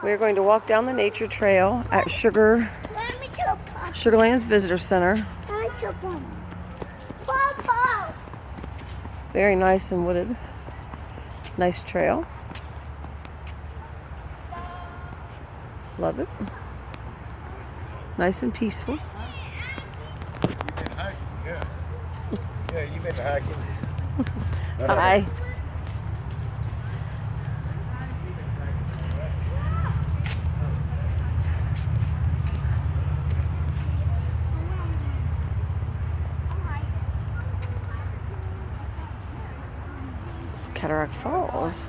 We're going to walk down the nature trail at Sugarland's Visitor Center. Very nice and wooded. Nice trail. Love it. Nice and peaceful. You've been hiking, yeah. Yeah, you've been hiking. Hi. Cataract Falls.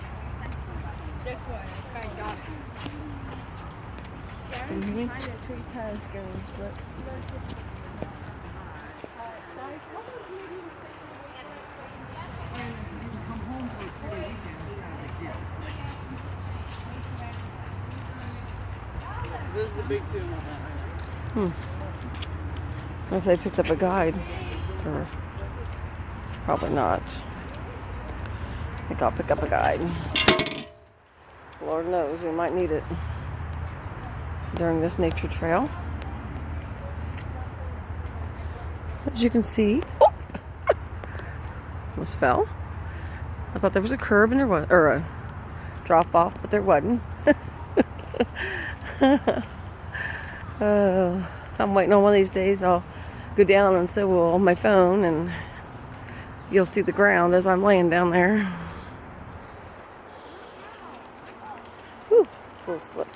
This is the big two. If they picked up a guide, or probably not. I think I'll pick up a guide. Lord knows we might need it during this nature trail. As you can see, oh! Almost fell. I thought there was a curb and there was, or a drop off, but there wasn't. I'm waiting on one of these days. I'll go down and so will on my phone, and you'll see the ground as I'm laying down there. Whew, a little slick.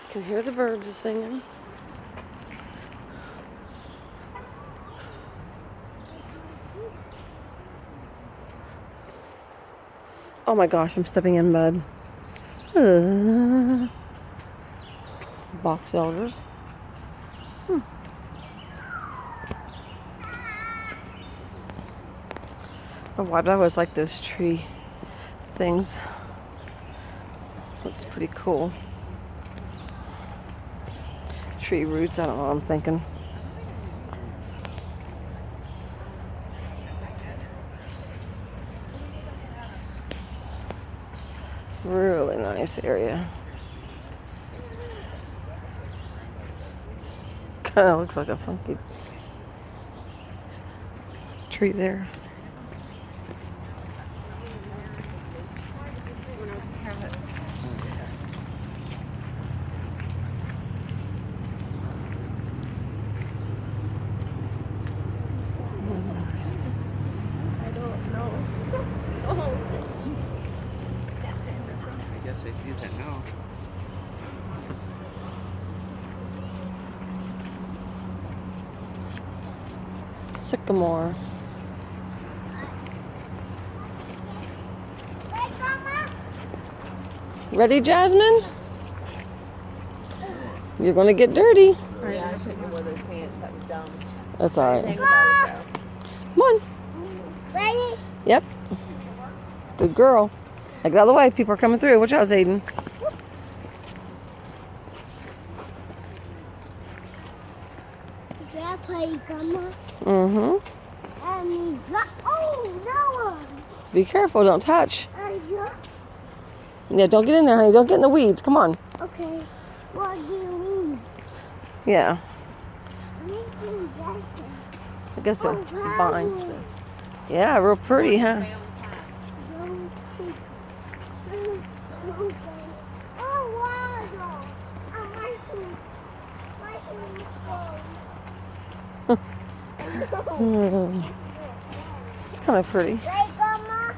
You can hear the birds singing. Oh my gosh, I'm stepping in mud. Box elders. Oh, why do I always like those tree things? Looks pretty cool. Tree roots, I don't know what I'm thinking. Really nice area. Kind of looks like a funky tree there. I guess I see that now. Sycamore. Ready, Jasmine? You're gonna get dirty. Oh, yeah, I shouldn't have worn those pants. That was dumb. That's all right. Think about it, Come on. Ready? Yep. Good girl. Now get out of the way. People are coming through. Watch out, Zayden. Did I play Grandma? Mm-hmm. Oh, no! Be careful. Don't touch. Yeah. Yeah, don't get in there, honey. Don't get in the weeds. Come on. Okay. What do you mean? Yeah. I need to jacket. I guess Oh, it's wow. fine. Yeah, real pretty, huh? Oh, wow! I like It's kind of pretty. Hey, Grandma,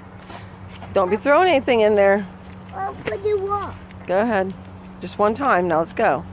Don't be throwing anything in there. what do you want? Go ahead. Just one time. Now let's go.